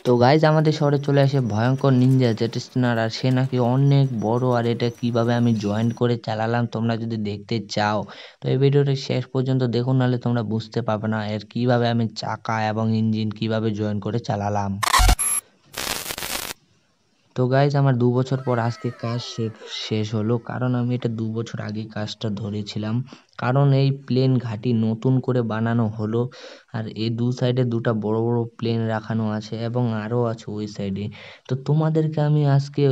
তো গাইজ আমাদের শহরে চলে আসে ভয়ঙ্কর নিনজা জেট স্টিনার, আর সে নাকি অনেক বড়। আর এটা কিভাবে আমি জয়েন করে চালালাম তোমরা যদি দেখতে চাও তো এই ভিডিওটা শেষ পর্যন্ত দেখুন, নাহলে তোমরা বুঝতে পারবে না এর কিভাবে আমি চাকা এবং ইঞ্জিন কিভাবে জয়েন করে চালালাম। তো গাইজ আমার 2 বছর পর আজকে কাজ শেষ হলো, কারণ আমি এটা 2 বছর আগে কাজটা ধরেছিলাম। কারণ এই প্লেন ঘাঁটি নতুন করে বানানো হলো, আর এই দু সাইডে দুটা বড় বড় প্লেন রাখানো আছে এবং আরও আছে ওই সাইডে। তো তোমাদেরকে আমি আজকে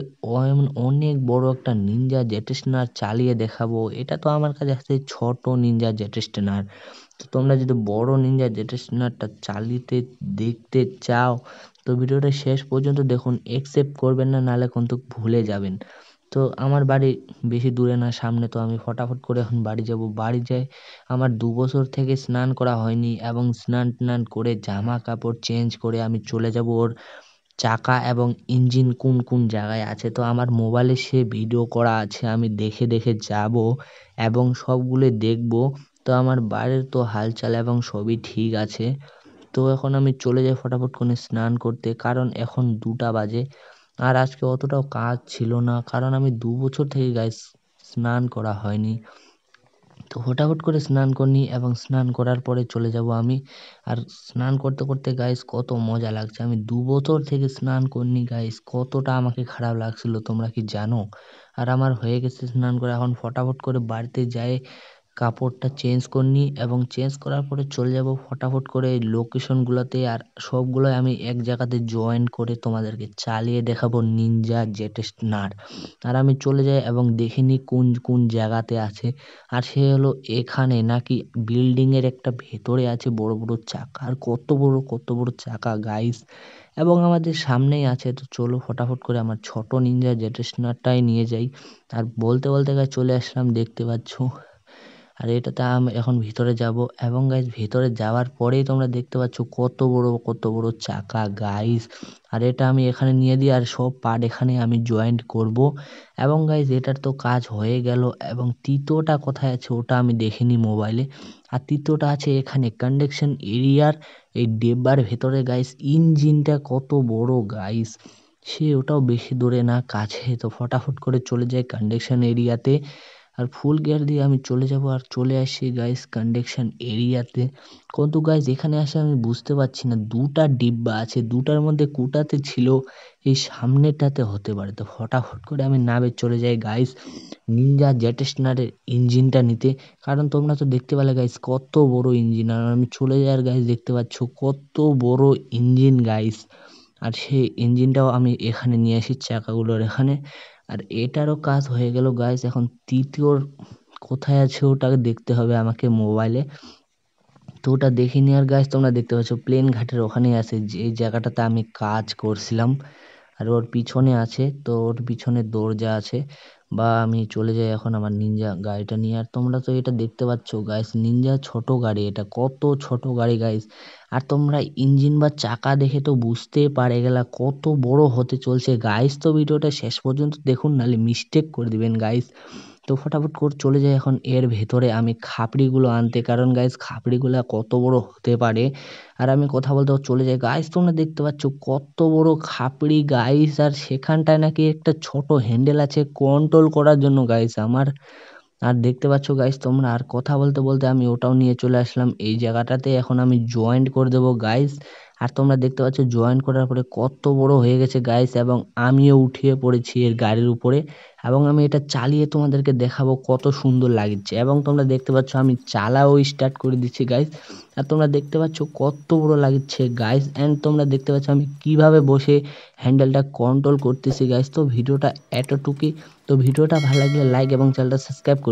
অনেক বড় একটা নিনজা জেট স্টিনার চালিয়ে দেখাবো। এটা তো আমার কাছে আছে ছোট নিনজা জেট স্টিনার। তো তোমরা যদি বড় নিনজা জেট স্টিনারটা চালিয়ে দেখতে চাও তো ভিডিওটা শেষ পর্যন্ত দেখুন, একসেপ্ট করবেন না, নাহলে কিন্তু ভুলে যাবেন। তো আমার বাড়ি বেশি দূরে না, সামনে। তো আমি ফটাফট করে এখন বাড়ি যাব। বাড়ি যাই, আমার 2 বছর থেকে স্নান করা হয়নি, এবং স্নান টান করে জামা কাপড় চেঞ্জ করে আমি চলে যাব ওর চাকা এবং ইঞ্জিন কোন কোন জায়গায় আছে। তো আমার মোবাইলে সে ভিডিও করা আছে, আমি দেখে দেখে যাব এবং সবগুলো দেখব। তো আমার বাড়ির তো হালচাল এবং সবই ঠিক আছে। তো এখন আমি চলে যাই ফটাফট করে স্নান করতে, কারণ এখন 2টা বাজে। আর আজকে অতটাও কাজ ছিল না, কারণ আমি 2 বছর থেকে গাইস স্নান করা হয়নি। তো ফটাফট করে স্নান করিনি, এবং স্নান করার পরে চলে যাব আমি। আর স্নান করতে করতে গাইস কত মজা লাগছে, আমি 2 বছর থেকে স্নান করিনি গাইস, কতটা আমাকে খারাপ লাগছিল তোমরা কি জানো। আর আমার হয়ে গেছে স্নান করে, এখন ফটাফট করে বাড়িতে যাই কাপড়টা চেঞ্জ করনি, এবং চেঞ্জ করার পরে চলে যাব ফটাফট করে লোকেশনগুলোতে। আর সবগুলো আমি এক জায়গাতে জয়েন করে তোমাদেরকে চালিয়ে দেখাবো নিনজা জেট স্টিনার। আর আমি চলে যাই এবং দেখিনি কোন কোন জায়গাতে আছে। আর সে হলো এখানে নাকি বিল্ডিং এর একটা ভেতরে আছে বড় বড় চাকা, আর কত বড় চাকা গাইস, এবং আমাদের সামনেই আছে। তো চলো ফটাফট করে আমার ছোট নিনজা জেট স্টিনারটাই নিয়ে যাই। আর বলতে বলতে গাইস চলে আসলাম, দেখতে পাচ্ছো। আর এটাতে আমি এখন ভিতরে যাব, এবং গাইস ভিতরে যাওয়ার পরেই তোমরা দেখতে পাচ্ছ কত বড় চাকা গাইস। আর এটা আমি এখানে নিয়ে দিই, আর সব পার্ট এখানে আমি জয়েন্ট করব। এবং গাইস এটার তো কাজ হয়ে গেল, এবং তৃতীয়টা কোথায় আছে ওটা আমি দেখিনি মোবাইলে। আর তৃতীয়টা আছে এখানে কন্ডাকশন এরিয়ার এই ডিব্বার ভেতরে গাইস। ইঞ্জিনটা কত বড় গাইস, সে ওটাও বেশি দূরে না, কাছে। তো ফটাফট করে চলে যায় কন্ডাকশন এরিয়াতে, আর ফুল গিয়ার দিয়ে আমি চলে যাব। আর চলে আসি গাইস কন্ডাকশন এরিয়াতে। কিন্তু গাইস এখানে আসে আমি বুঝতে পারছি না, দুটা ডিব্বা আছে, দুটার মধ্যে কোটাতে ছিল এই সামনেটাতে হতে পারে। তো ফটাফট করে আমি নামে চলে যাই গাইস নিনজা জেট স্টিনারের ইঞ্জিনটা নিতে, কারণ তোমরা তো দেখতে পেলে গাইস কত বড় ইঞ্জিন। আর আমি চলে যাই, আর গাইস দেখতে পাচ্ছ কত বড় ইঞ্জিন গাইস। আর সেই ইঞ্জিনটাও আমি এখানে নিয়ে আসি চাকাগুলোর এখানে। আর এটারও কাজ হয়ে গেল গাইস, এখন তৃতীয়র কোথায় আছে ওটাকে দেখতে হবে আমাকে মোবাইলে। তো ওটা দেখিনি। আর গাইস তোমরা দেখতে পাচ্ছ প্লেন ঘাটের ওখানেই আছে, যে এই জায়গাটাতে আমি কাজ করছিলাম। আর ওর পিছনে আছে, তো ওর পিছনে দরজা আছে। বা আমি চলে যাই এখন আমার নিনজা গাড়িটা নিয়ে। আর তোমরা তো এটা দেখতে পাচ্ছ গাইস, নিনজা ছোট গাড়ি, এটা কত ছোট গাড়ি গাইস। আর তোমরা ইঞ্জিন বা চাকা দেখে তো বুঝতেই পারে গেলা কত বড় হতে চলছে গাইস। তো ভিডিওটা শেষ পর্যন্ত দেখুন, নাহলে মিস্টেক করে দিবেন গাইস। তো ফটাফট করে চলে যাই এখন এর ভেতরে আমি খাপড়িগুলো আনতে, কারণ গাইস খাপড়িগুলো কত বড় হতে পারে। আর আমি কথা বলতে চলে যাই গাইস, তোমরা দেখতে পাচ্ছ কত বড় খাপড়ি গাইস। আর সেখানটায় নাকি একটা ছোট হ্যান্ডেল আছে কন্ট্রোল করার জন্য গাইস আমার। আর দেখতে পাচ্ছ গাইস তোমরা, আর কথা বলতে বলতে আমি ওটাও নিয়ে চলে আসলাম এই জায়গাটাতে, এখন আমি জয়েন্ট করে দেবো গাইস। আর তোমরা দেখতে পাচ্ছ জয়েন করার পরে কত বড় হয়ে গেছে গাইস, এবং আমিও উঠিয়ে পড়েছি এর গাড়ির উপরে, এবং আমি এটা চালিয়ে তোমাদেরকে দেখাবো কত সুন্দর লাগছে। এবং তোমরা দেখতে পাচ্ছ আমি চালাও স্টার্ট করে দিচ্ছি গাইস। আর তোমরা দেখতে পাচ্ছ কত বড় লাগছে গাইস, এন্ড তোমরা দেখতে পাচ্ছ আমি কিভাবে বসে হ্যান্ডেলটা কন্ট্রোল করতেছি গাইস। তো ভিডিওটা এতটুকুই। তো ভিডিওটা ভালো লাগলে লাইক এবং চ্যানেলটা সাবস্ক্রাইব করে